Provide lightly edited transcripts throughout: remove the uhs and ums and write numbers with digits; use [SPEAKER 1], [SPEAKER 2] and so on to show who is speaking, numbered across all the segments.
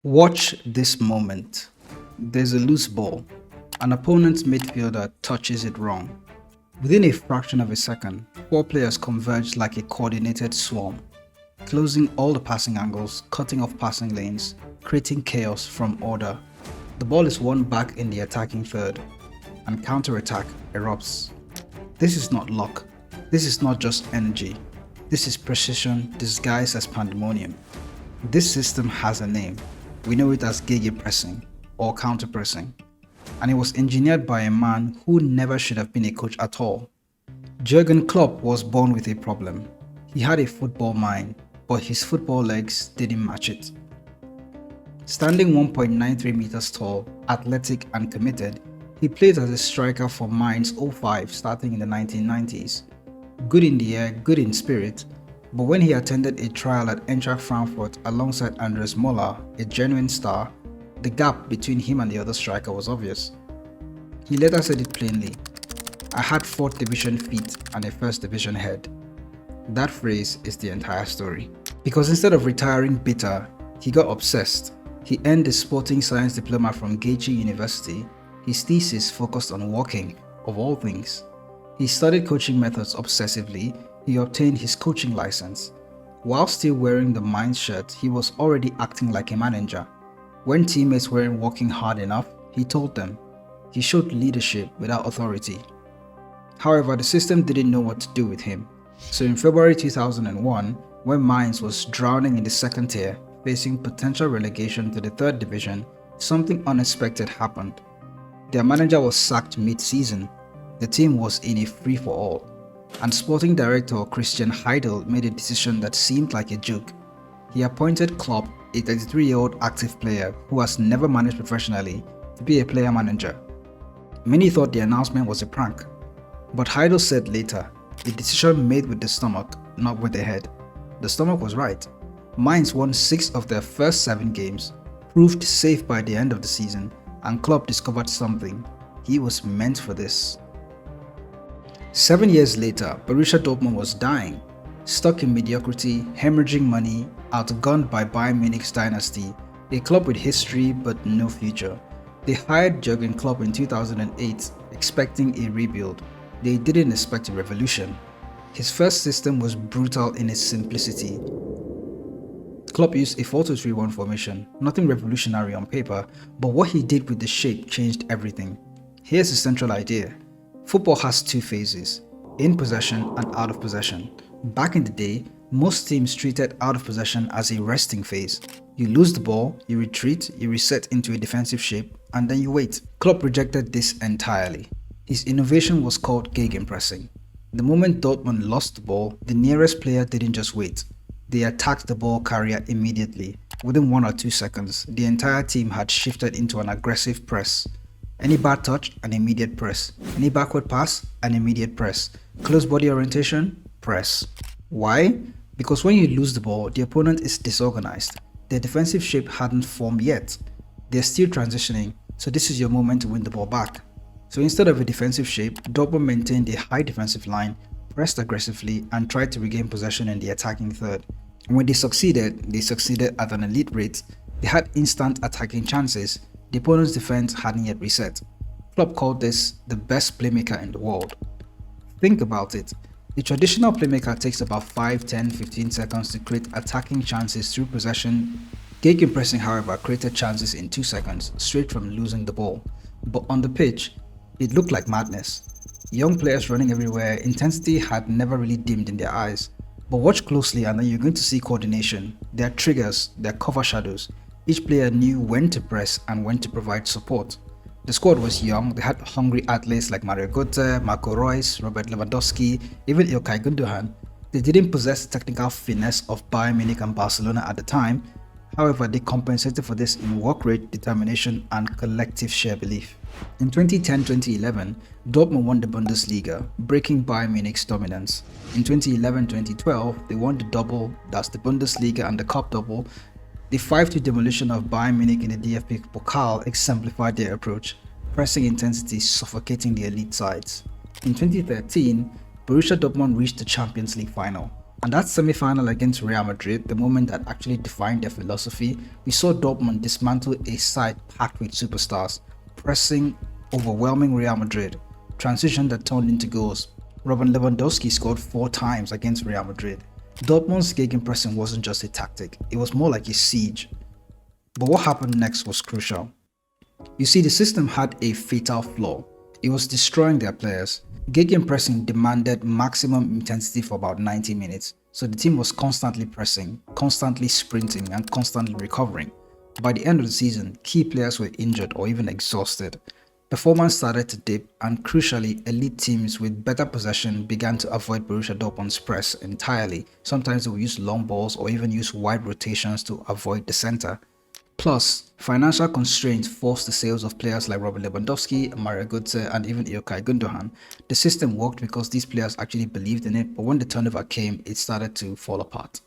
[SPEAKER 1] Watch this moment. There's a loose ball. An opponent's midfielder touches it wrong. Within a fraction of a second, four players converge like a coordinated swarm, closing all the passing angles, cutting off passing lanes, creating chaos from order. The ball is won back in the attacking third, and counter-attack erupts. This is not luck. This is not just energy. This is precision disguised as pandemonium. This system has a name. We know it as Gegenpressing or counterpressing, and it was engineered by a man who never should have been a coach at all. Jurgen Klopp was born with a problem. He had a football mind, but his football legs didn't match it. Standing 1.93 meters tall, athletic and committed, he played as a striker for Mainz 05 starting in the 1990s. Good in the air, good in spirit, but when he attended a trial at Eintracht Frankfurt alongside Andres Moller, a genuine star, the gap between him and the other striker was obvious. He later said it plainly, "I had 4th division feet and a 1st division head." That phrase is the entire story. Because instead of retiring bitter, he got obsessed. He earned a sporting science diploma from Goethe University. His thesis focused on walking, of all things. He studied coaching methods obsessively. He obtained his coaching license. While still wearing the Mainz shirt, he was already acting like a manager. When teammates weren't working hard enough, he told them. He showed leadership without authority. However, the system didn't know what to do with him. So in February 2001, when Mainz was drowning in the 2nd tier, facing potential relegation to the 3rd division, something unexpected happened. Their manager was sacked mid-season. The team was in a free-for-all. And sporting director Christian Heidel made a decision that seemed like a joke. He appointed Klopp, a 33-year-old active player who has never managed professionally, to be a player manager. Many thought the announcement was a prank, but Heidel said later, a decision made with the stomach, not with the head. The stomach was right. Mainz won 6 of their first 7 games, proved safe by the end of the season, and Klopp discovered something. He was meant for this. 7 years later, Borussia Dortmund was dying, stuck in mediocrity, hemorrhaging money, outgunned by Bayern Munich's dynasty, a club with history but no future. They hired Jurgen Klopp in 2008, expecting a rebuild. They didn't expect a revolution. His first system was brutal in its simplicity. Klopp used a 4-2-3-1 formation, nothing revolutionary on paper, but what he did with the shape changed everything. Here's the central idea. Football has 2 phases, in possession and out of possession. Back in the day, most teams treated out of possession as a resting phase. You lose the ball, you retreat, you reset into a defensive shape, and then you wait. Klopp rejected this entirely. His innovation was called Gegenpressing. The moment Dortmund lost the ball, the nearest player didn't just wait. They attacked the ball carrier immediately. Within 1 or 2 seconds, the entire team had shifted into an aggressive press. Any bad touch, an immediate press. Any backward pass, an immediate press. Close body orientation, press. Why? Because when you lose the ball, the opponent is disorganized. Their defensive shape hadn't formed yet. They're still transitioning, so this is your moment to win the ball back. So instead of a defensive shape, Dortmund maintained a high defensive line, pressed aggressively, and tried to regain possession in the attacking third. And when they succeeded at an elite rate. They had instant attacking chances. The opponent's defense hadn't yet reset. Klopp called this the best playmaker in the world. Think about it. The traditional playmaker takes about 5, 10, 15 seconds to create attacking chances through possession. Gegenpressing, however, created chances in 2 seconds, straight from losing the ball. But on the pitch, it looked like madness. Young players running everywhere, intensity had never really dimmed in their eyes. But watch closely and then you're going to see coordination. There are triggers, there are cover shadows. Each player knew when to press and when to provide support. The squad was young. They had hungry athletes like Mario Götze, Marco Reus, Robert Lewandowski, even Ilkay Gundogan. They didn't possess the technical finesse of Bayern Munich and Barcelona at the time. However, they compensated for this in work rate, determination, and collective sheer belief. In 2010-2011, Dortmund won the Bundesliga, breaking Bayern Munich's dominance. In 2011-2012, they won the double, that's the Bundesliga and the Cup double. The 5-2 demolition of Bayern Munich in the DFB Pokal exemplified their approach, pressing intensity suffocating the elite sides. In 2013, Borussia Dortmund reached the Champions League final. And that semi-final against Real Madrid, the moment that actually defined their philosophy, we saw Dortmund dismantle a side packed with superstars, pressing, overwhelming Real Madrid, transition that turned into goals. Robert Lewandowski scored 4 times against Real Madrid. Dortmund's gegenpressing wasn't just a tactic, it was more like a siege. But what happened next was crucial. You see, the system had a fatal flaw. It was destroying their players. Gegenpressing demanded maximum intensity for about 90 minutes, so the team was constantly pressing, constantly sprinting, and constantly recovering. By the end of the season, key players were injured or even exhausted. Performance started to dip, and crucially, elite teams with better possession began to avoid Borussia Dortmund's press entirely. Sometimes they would use long balls or even use wide rotations to avoid the center. Plus, financial constraints forced the sales of players like Robert Lewandowski, Mario Götze, and even Ilkay Gundogan. The system worked because these players actually believed in it, but when the turnover came, it started to fall apart.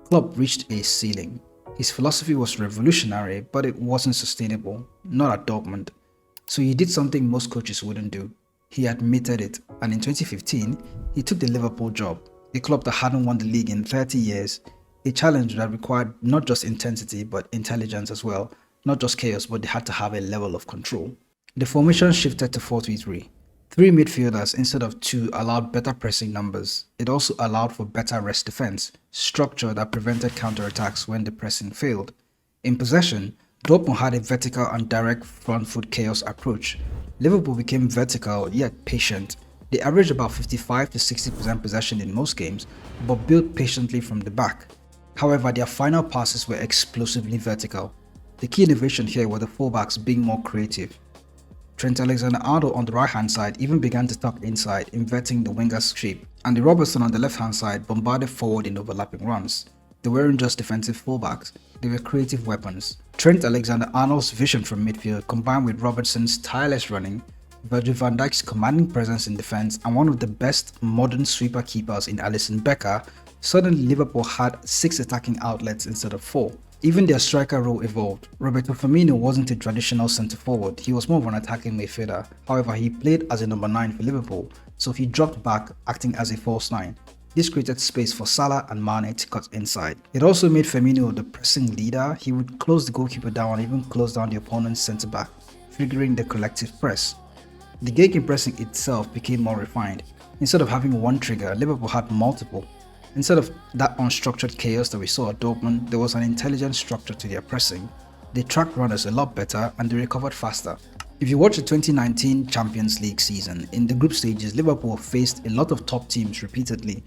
[SPEAKER 1] Klopp reached a ceiling. His philosophy was revolutionary, but it wasn't sustainable, not at Dortmund. So he did something most coaches wouldn't do. He admitted it, and in 2015, he took the Liverpool job, a club that hadn't won the league in 30 years, a challenge that required not just intensity but intelligence as well, not just chaos, but they had to have a level of control. The formation shifted to 4-3-3. 3 midfielders instead of 2 allowed better pressing numbers. It also allowed for better rest defense, structure that prevented counterattacks when the pressing failed. In possession, Dortmund had a vertical and direct front foot chaos approach. Liverpool became vertical yet patient. They averaged about 55 to 60% possession in most games, but built patiently from the back. However, their final passes were explosively vertical. The key innovation here were the fullbacks being more creative. Trent Alexander-Arnold on the right-hand side even began to tuck inside, inverting the winger's shape, and the Robertson on the left-hand side bombarded forward in overlapping runs. They weren't just defensive fullbacks, they were creative weapons. Trent Alexander-Arnold's vision from midfield combined with Robertson's tireless running, Virgil van Dijk's commanding presence in defense, and one of the best modern sweeper keepers in Alisson Becker, suddenly Liverpool had 6 attacking outlets instead of 4. Even their striker role evolved. Roberto Firmino wasn't a traditional centre-forward, he was more of an attacking midfielder. However, he played as a number 9 for Liverpool, so he dropped back, acting as a false 9. This created space for Salah and Mane to cut inside. It also made Firmino the pressing leader. He would close the goalkeeper down and even close down the opponent's centre-back, triggering the collective press. The gegenpressing itself became more refined. Instead of having one trigger, Liverpool had multiple. Instead of that unstructured chaos that we saw at Dortmund, there was an intelligent structure to their pressing. They tracked runners a lot better and they recovered faster. If you watch the 2019 Champions League season, in the group stages, Liverpool faced a lot of top teams repeatedly.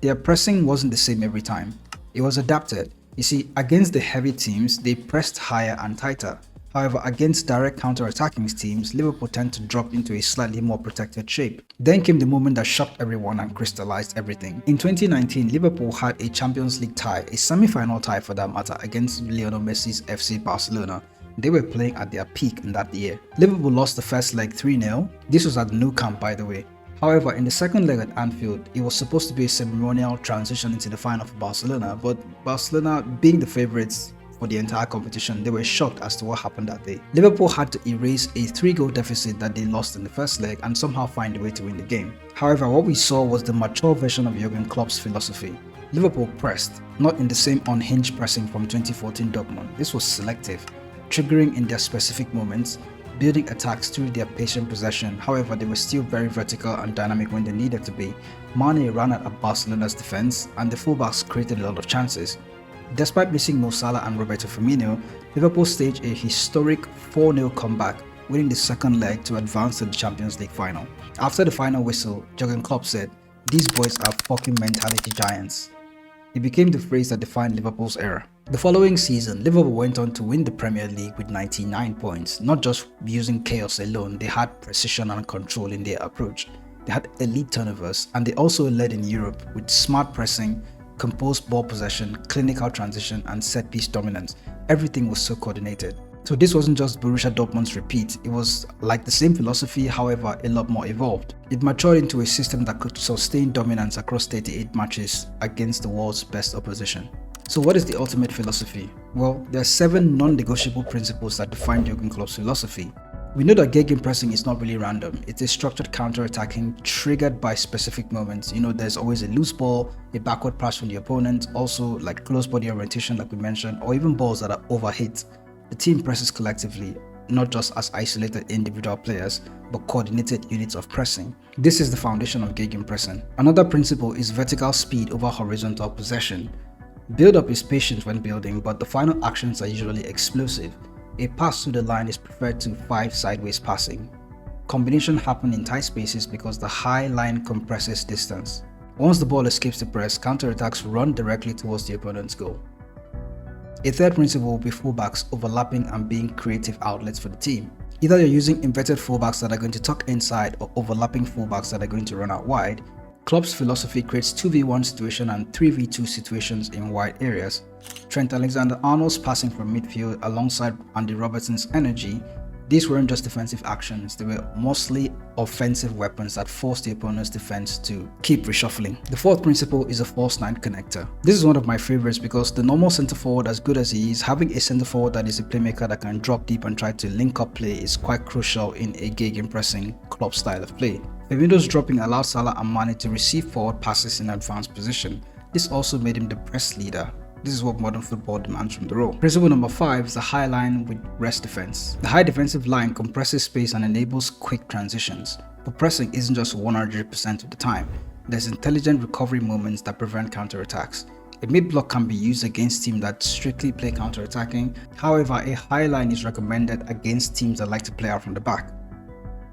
[SPEAKER 1] Their pressing wasn't the same every time. It was adapted. You see, against the heavy teams, they pressed higher and tighter. However, against direct counter-attacking teams, Liverpool tend to drop into a slightly more protected shape. Then came the moment that shocked everyone and crystallized everything. In 2019, Liverpool had a Champions League tie, a semi-final tie for that matter, against Lionel Messi's FC Barcelona. They were playing at their peak in that year. Liverpool lost the first leg 3-0. This was at the Nou Camp, by the way. However, in the second leg at Anfield, it was supposed to be a ceremonial transition into the final for Barcelona, but Barcelona, being the favourites for the entire competition, they were shocked as to what happened that day. Liverpool had to erase a 3-goal deficit that they lost in the first leg and somehow find a way to win the game. However, what we saw was the mature version of Jurgen Klopp's philosophy. Liverpool pressed, not in the same unhinged pressing from 2014 Dortmund. This was selective, triggering in their specific moments, building attacks through their patient possession. However, they were still very vertical and dynamic when they needed to be. Mane ran at Barcelona's defense, and the fullbacks created a lot of chances. Despite missing Mo Salah and Roberto Firmino, Liverpool staged a historic 4-0 comeback, winning the second leg to advance to the Champions League final. After the final whistle, Jurgen Klopp said, "These boys are fucking mentality giants." It became the phrase that defined Liverpool's era. The following season, Liverpool went on to win the Premier League with 99 points. Not just using chaos alone, they had precision and control in their approach. They had elite turnovers, and they also led in Europe with smart pressing, composed ball possession, clinical transition, and set-piece dominance. Everything was so coordinated. So this wasn't just Borussia Dortmund's repeat, it was like the same philosophy, however a lot more evolved. It matured into a system that could sustain dominance across 38 matches against the world's best opposition. So what is the ultimate philosophy? Well, there are 7 non-negotiable principles that define Jurgen Klopp's philosophy. We know that gegenpressing is not really random. It's a structured counter-attacking triggered by specific moments. There's always a loose ball, a backward pass from the opponent, also like close body orientation like we mentioned, or even balls that are overhit. The team presses collectively, not just as isolated individual players, but coordinated units of pressing. This is the foundation of gegenpressing. Another principle is vertical speed over horizontal possession. Build-up is patient when building, but the final actions are usually explosive. A pass through the line is preferred to 5 sideways passing. Combination happen in tight spaces because the high line compresses distance. Once the ball escapes the press, counterattacks run directly towards the opponent's goal. A third principle will be fullbacks overlapping and being creative outlets for the team. Either you're using inverted fullbacks that are going to tuck inside or overlapping fullbacks that are going to run out wide. Klopp's philosophy creates 2v1 situation and 3v2 situations in wide areas. Trent Alexander-Arnold's passing from midfield alongside Andy Robertson's energy, these weren't just defensive actions, they were mostly offensive weapons that forced the opponent's defense to keep reshuffling. The fourth principle is a false nine connector. This is one of my favorites because the normal center forward, as good as he is, having a center forward that is a playmaker that can drop deep and try to link up play is quite crucial in a gegenpressing Klopp style of play. Firmino's dropping allowed Salah and Mane to receive forward passes in advanced position. This also made him the press leader. This is what modern football demands from the role. Principle number 5 is the high line with rest defense. The high defensive line compresses space and enables quick transitions. But pressing isn't just 100% of the time. There's intelligent recovery moments that prevent counterattacks. A mid-block can be used against teams that strictly play counterattacking. However, a high line is recommended against teams that like to play out from the back.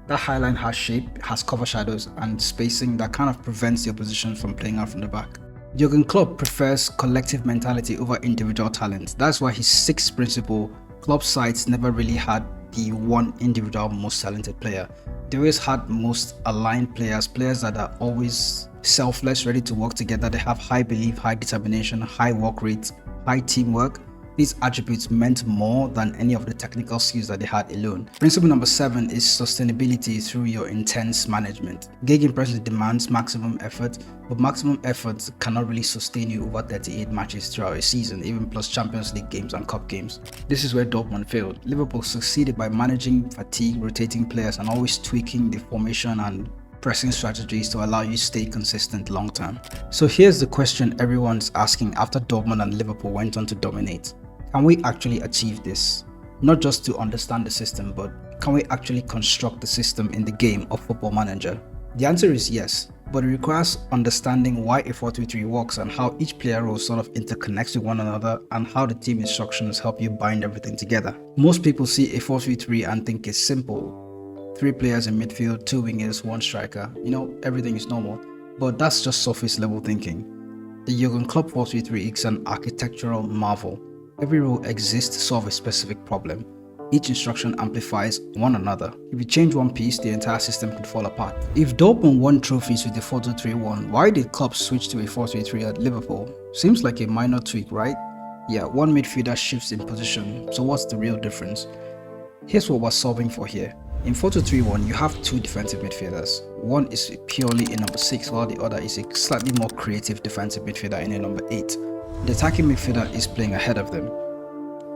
[SPEAKER 1] That high line has shape, has cover shadows and spacing that kind of prevents the opposition from playing out from the back. Jurgen Klopp prefers collective mentality over individual talent. That's why his 6th principle, Klopp's sides never really had the one individual most talented player. They always had most aligned players that are always selfless, ready to work together. They have high belief, high determination, high work rate, high teamwork. These attributes meant more than any of the technical skills that they had alone. Principle number 7 is sustainability through your intense management. Gegenpressing demands maximum effort, but maximum effort cannot really sustain you over 38 matches throughout a season, even plus Champions League games and Cup games. This is where Dortmund failed. Liverpool succeeded by managing fatigue, rotating players, and always tweaking the formation and pressing strategies to allow you to stay consistent long term. So here's the question everyone's asking after Dortmund and Liverpool went on to dominate. Can we actually achieve this? Not just to understand the system, but can we actually construct the system in the game of Football Manager? The answer is yes, but it requires understanding why a 4-2-3 works and how each player role sort of interconnects with one another and how the team instructions help you bind everything together. Most people see a 4-3-3 and think it's simple. 3 players in midfield, 2 wingers, 1 striker. Everything is normal, but that's just surface level thinking. The Jurgen Klopp 4-3-3 is an architectural marvel. Every role exists to solve a specific problem. Each instruction amplifies one another. If you change one piece, the entire system could fall apart. If Dortmund won trophies with the 4-2-3-1, why did Klopp switch to a 4-3-3 at Liverpool? Seems like a minor tweak, right? Yeah, one midfielder shifts in position, so what's the real difference? Here's what we're solving for here. In 4-2-3-1, you have 2 defensive midfielders. One is purely a number 6, while the other is a slightly more creative defensive midfielder in a number 8. The attacking midfielder is playing ahead of them.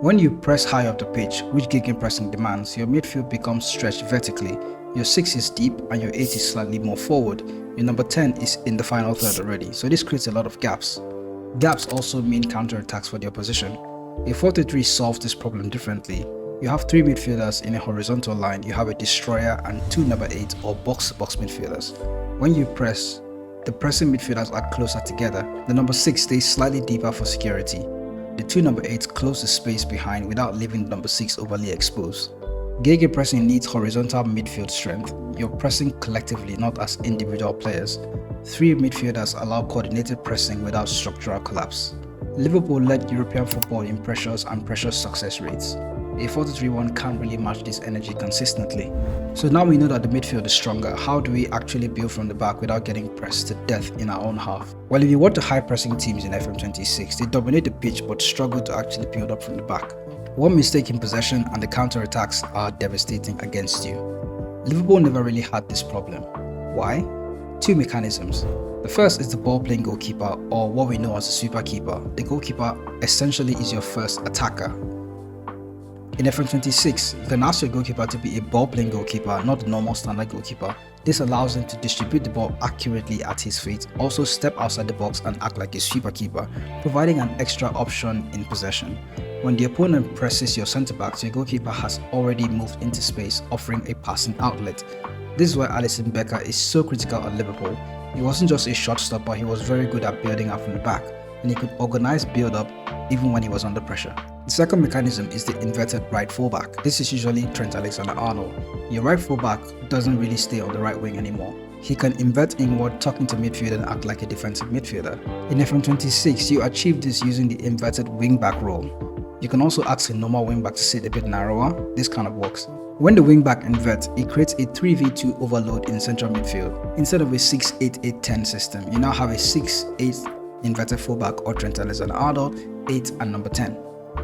[SPEAKER 1] When you press high up the pitch, which gegenpressing demands, your midfield becomes stretched vertically. Your 6 is deep and your 8 is slightly more forward. Your number 10 is in the final third already, so this creates a lot of gaps. Gaps also mean counterattacks for the opposition. A 4-3 solves this problem differently. You have 3 midfielders in a horizontal line, you have a destroyer and 2 number 8 or box-to-box midfielders. When you press, the pressing midfielders are closer together. The number 6 stays slightly deeper for security. The 2 number 8s close the space behind without leaving the number 6 overly exposed. Gegenpressing needs horizontal midfield strength. You're pressing collectively, not as individual players. 3 midfielders allow coordinated pressing without structural collapse. Liverpool led European football in pressures and pressure success rates. A 4-3-1 can't really match this energy consistently. So now we know that the midfield is stronger. How do we actually build from the back without getting pressed to death in our own half? Well, if you watch the high pressing teams in FM26, they dominate the pitch but struggle to actually build up from the back. One mistake in possession and the counter-attacks are devastating against you. Liverpool never really had this problem. Why? 2 mechanisms. The first is the ball-playing goalkeeper, or what we know as a super keeper. The goalkeeper essentially is your first attacker. In FM26, you can ask your goalkeeper to be a ball-playing goalkeeper, not a normal standard goalkeeper. This allows him to distribute the ball accurately at his feet, also step outside the box and act like a sweeper keeper, providing an extra option in possession. When the opponent presses your centre-back, your goalkeeper has already moved into space, offering a passing outlet. This is why Alisson Becker is so critical at Liverpool. He wasn't just a shot stopper, he was very good at building up from the back, and he could organize build-up even when he was under pressure. The second mechanism is the inverted right fullback. This is usually Trent Alexander-Arnold. Your right fullback doesn't really stay on the right wing anymore. He can invert inward, tuck into midfield and act like a defensive midfielder. In FM26, you achieve this using the inverted wing-back role. You can also ask a normal wing-back to sit a bit narrower. This kind of works. When the wing-back inverts, it creates a 3v2 overload in central midfield. Instead of a 6-8-8-10 system, you now have a 6-8 inverted fullback or Trent Alexander-Arnold, 8 and number 10.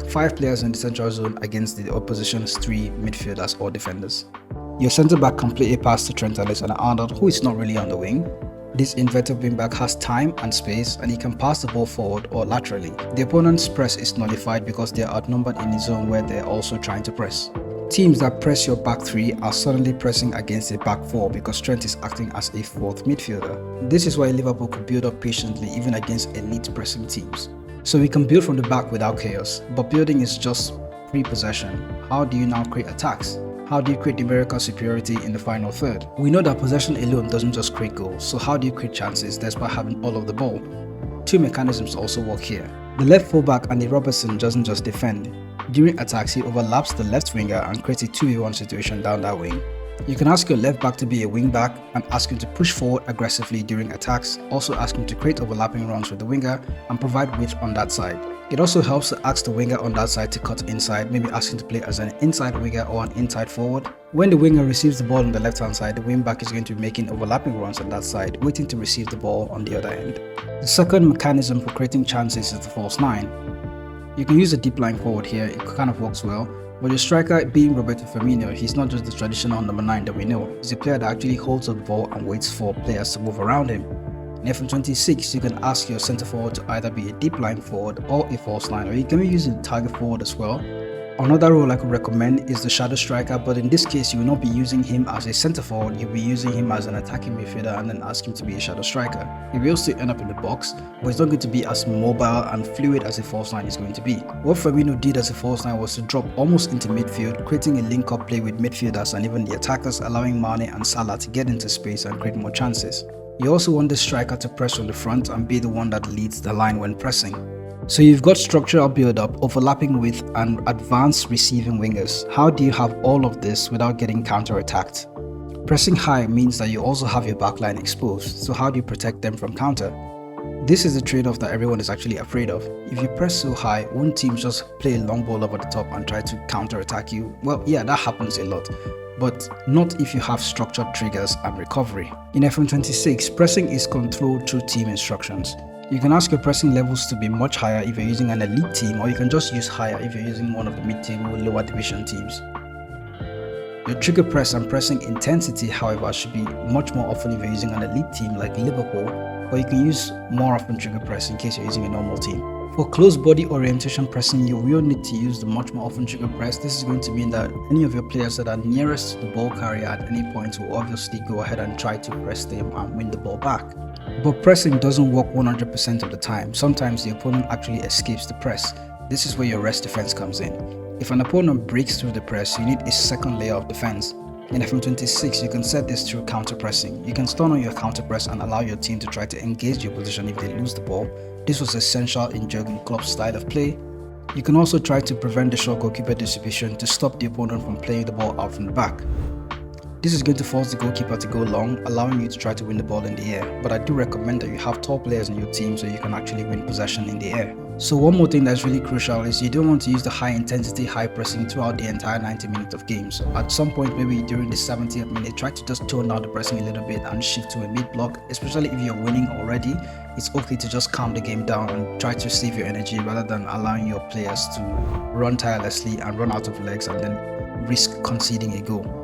[SPEAKER 1] 5 players in the central zone against the opposition's 3 midfielders or defenders. Your centre-back can play a pass to Trent Alexander-Arnold, who is not really on the wing. This inverted wing-back has time and space, and he can pass the ball forward or laterally. The opponent's press is nullified because they are outnumbered in a zone where they are also trying to press. Teams that press your back 3 are suddenly pressing against a back 4 because Trent is acting as a 4th midfielder. This is why Liverpool could build up patiently even against elite pressing teams. So we can build from the back without chaos, but building is just pre-possession. How do you now create attacks? How do you create numerical superiority in the final third? We know that possession alone doesn't just create goals, so how do you create chances despite having all of the ball? 2 mechanisms also work here. The left fullback Andy Robertson doesn't just defend. During attacks, he overlaps the left winger and creates a 2v1 situation down that wing. You can ask your left back to be a wing back and ask him to push forward aggressively during attacks, also ask him to create overlapping runs with the winger and provide width on that side. It also helps to ask the winger on that side to cut inside, maybe ask him to play as an inside winger or an inside forward. When the winger receives the ball on the left hand side, the wing back is going to be making overlapping runs on that side, waiting to receive the ball on the other end. The second mechanism for creating chances is the false 9. You can use a deep line forward here, it kind of works well. But your striker, being Roberto Firmino, he's not just the traditional number 9 that we know. He's a player that actually holds the ball and waits for players to move around him. In FM26, you can ask your centre forward to either be a deep line forward or a false 9, or you can be using the target forward as well. Another role I could recommend is the shadow striker, but in this case, you will not be using him as a centre forward, you'll be using him as an attacking midfielder and then ask him to be a shadow striker. He will still end up in the box, but he's not going to be as mobile and fluid as a false 9 is going to be. What Firmino did as a false 9 was to drop almost into midfield, creating a link-up play with midfielders and even the attackers, allowing Mane and Salah to get into space and create more chances. You also want the striker to press from the front and be the one that leads the line when pressing. So you've got structural build-up, overlapping with and advanced receiving wingers. How do you have all of this without getting counter-attacked? Pressing high means that you also have your backline exposed, so how do you protect them from counter? This is the trade-off that everyone is actually afraid of. If you press so high, won't teams just play a long ball over the top and try to counter-attack you? Well, yeah, that happens a lot, but not if you have structured triggers and recovery. In FM26, pressing is controlled through team instructions. You can ask your pressing levels to be much higher if you're using an elite team, or you can just use higher if you're using one of the mid-table lower division teams. Your trigger press and pressing intensity, however, should be much more often if you're using an elite team like Liverpool, or you can use more often trigger press in case you're using a normal team. For close body orientation pressing, you will need to use the much more often trigger press. This is going to mean that any of your players that are nearest to the ball carrier at any point will obviously go ahead and try to press them and win the ball back. But pressing doesn't work 100% of the time. Sometimes the opponent actually escapes the press. This is where your rest defense comes in. If an opponent breaks through the press, you need a second layer of defense. In FM26, you can set this through counter pressing. You can stun on your counter press and allow your team to try to engage your position if they lose the ball. This was essential in Jurgen Klopp's style of play. You can also try to prevent the short goalkeeper distribution to stop the opponent from playing the ball out from the back. This is going to force the goalkeeper to go long, allowing you to try to win the ball in the air, but I do recommend that you have tall players in your team so you can actually win possession in the air. So one more thing that's really crucial is you don't want to use the high intensity, high pressing throughout the entire 90 minutes of games. At some point, maybe during the 70th minute, try to just tone down the pressing a little bit and shift to a mid block, especially if you're winning already. It's okay to just calm the game down and try to save your energy rather than allowing your players to run tirelessly and run out of legs and then risk conceding a goal.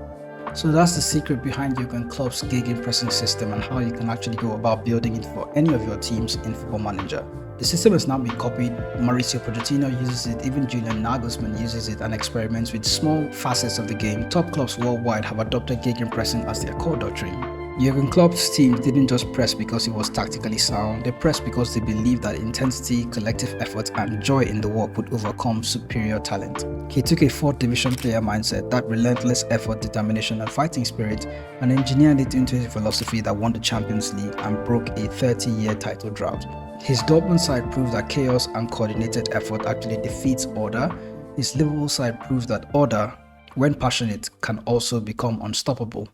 [SPEAKER 1] So that's the secret behind Jurgen Klopp's Gegenpressing system and how you can actually go about building it for any of your teams in Football Manager. The system has now been copied. Mauricio Pochettino uses it, even Julian Nagelsmann uses it and experiments with small facets of the game. Top clubs worldwide have adopted Gegenpressing as their core doctrine. Jurgen Klopp's team didn't just press because it was tactically sound, they pressed because they believed that intensity, collective effort, and joy in the work would overcome superior talent. He took a 4th division player mindset, that relentless effort, determination, and fighting spirit, and engineered it into a philosophy that won the Champions League and broke a 30-year title drought. His Dortmund side proves that chaos and coordinated effort actually defeats order. His Liverpool side proves that order, when passionate, can also become unstoppable.